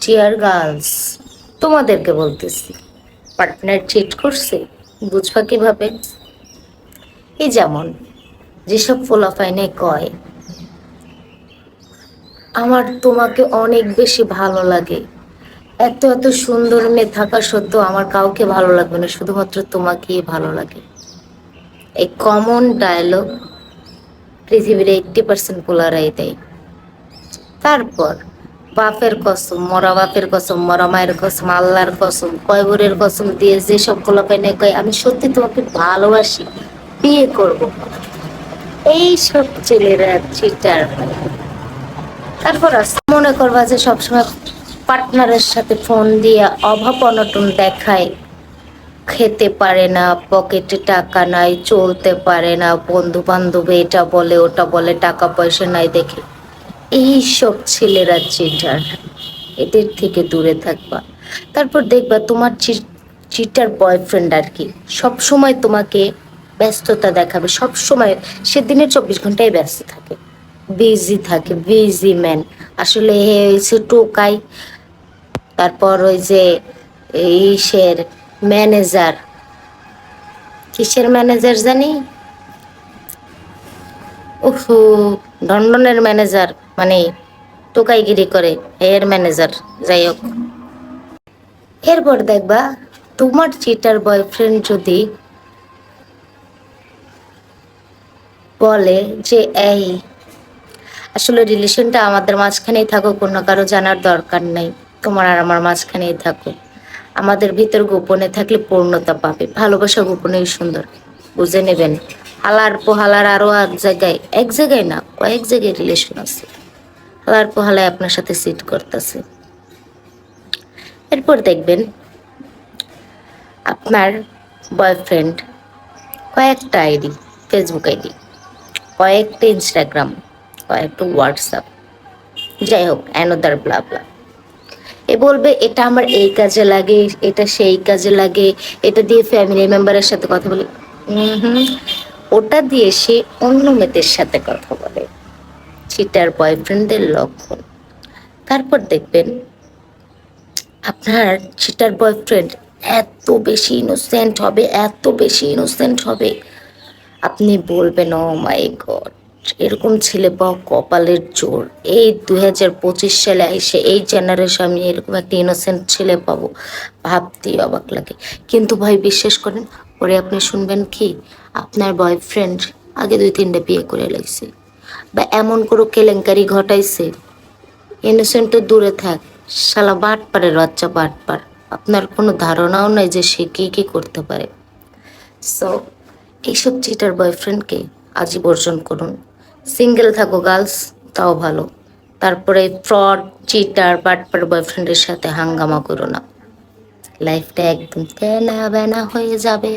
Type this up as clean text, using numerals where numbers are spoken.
Deer girls, তোমাদেরকে বলতেছি, partner cheat করছে, বুঝবা কিভাবে? এই যেমন যেসব ফোলাফাইনে কয় আমার তোমাকে অনেক বেশি ভালো লাগে, এত এত সুন্দর মেয়ে থাকা সত্ত্বেও আমার কাউকে ভালো লাগবে না, শুধুমাত্র তোমাকেই ভালো লাগে। এই কমন ডায়লগ পৃথিবীর 80% পোলারাই দেয়। তারপর বাপের কসম, মরা বাপের কসম, মরা মায়ের কসম, আল্লাহর কসম, কয়বরের কসম দিয়ে যে সব পোলাপাইনে কয় আমি সত্যি তোমাকে ভালোবাসি, বিয়ে করব, এই সব ছেলেরা চিটার। তারপর মনে করবা যে সবসময় পার্টনারের সাথে ফোন দিয়ে অভাব অনটন দেখায়, খেতে পারে না, পকেটে টাকা নাই, চলতে পারে না, বন্ধু বান্ধব এটা বলে ওটা বলে, টাকা পয়সা নাই দেখে, এইসব ছেলেরা চিটার, এদের থেকে দূরে থাকবা। তারপর দেখবা তোমার চিটার বয়ফ্রেন্ড আর কি সব সময় তোমাকে ব্যস্ততা দেখাবে, সব সময় সে দিনের 24 ঘন্টায় ব্যস্ত থাকে, বিজি থাকে, বিজি ম্যান। আসলে হে হয়েছে টোকাই। তারপর ওই যে ইসের ম্যানেজার, কিসের ম্যানেজার জানি, উফ, লন্ডনের ম্যানেজার, মানে টোকাইগিরি করে, এর ম্যানেজার। যাই হোক, এরপর দেখবা তোমার চিটার বয়ফ্রেন্ড যদি বলে যে এই আসলে রিলেশনটা আমাদের মাঝখানেই থাকুক, অন্য কারো জানার দরকার নাই, তোমার আর আমার মাঝখানেই থাকুক, আমাদের ভিতর গোপনে থাকলে পূর্ণতা পাবে, ভালোবাসা গোপনেই সুন্দর, বুঝে নেবেন। হালার পোহালার আরো এক জায়গায় না, কয়েক জায়গায় রিলেশন আছে, হালার পোহালায় আপনার সাথে সিট করতেছে। এরপর দেখবেন আপনার বয়ফ্রেন্ড কয়েকটা আইডি, ফেসবুক আইডি, কয়েকটা ইনস্টাগ্রাম, কয়েকটা হোয়াটসঅ্যাপ, যাই হোক অ্যানোদার ব্লা ব্লা, এ বলবে এটা আমার এই কাজে লাগে, এটা সেই কাজে লাগে, এটা দিয়ে ফ্যামিলি মেম্বারের সাথে কথা বলি। হুম, ওটা দিয়ে সে অন্য মেয়েদের সাথে কথা বলে, চিটার বয়ফ্রেন্ডদের লক্ষণ। তারপর দেখবেন আপনার চিটার বয়ফ্রেন্ড এত বেশি ইনোসেন্ট হবে, এত বেশি ইনোসেন্ট হবে, আপনি বলবেন ও মাই গড, এরকম ছেলে পাওয়া কপালের জোর। এই 2025 সালে এসে এই জেনারেশন আমি এরকম একটা ইনোসেন্ট ছেলে পাবো ভাবতেই অবাক লাগে। কিন্তু ভাই বিশ্বাস করেন, পরে আপনি শুনবেন কি আপনার বয়ফ্রেন্ড আগে 2-3টা বিয়ে করে লাগছে, বা এমন কোনো কেলেঙ্কারি ঘটাইছে, ইনোসেন্ট তো দূরে থাক, শালা বাটপারের বাচ্চা বাটপার, আপনার কোনো ধারণাও নাই যে সে কি কি করতে পারে। সো এইসব চিটার বয়ফ্রেন্ডকে আজই বর্জন করুন, সিঙ্গেল থাকো গার্লস, তাও ভালো। তারপরে ফ্রড, চিটার, বাটপার বয়ফ্রেন্ডের সাথে হাঙ্গামা করো না, লাইফটা একদম তেনা বেনা হয়ে যাবে।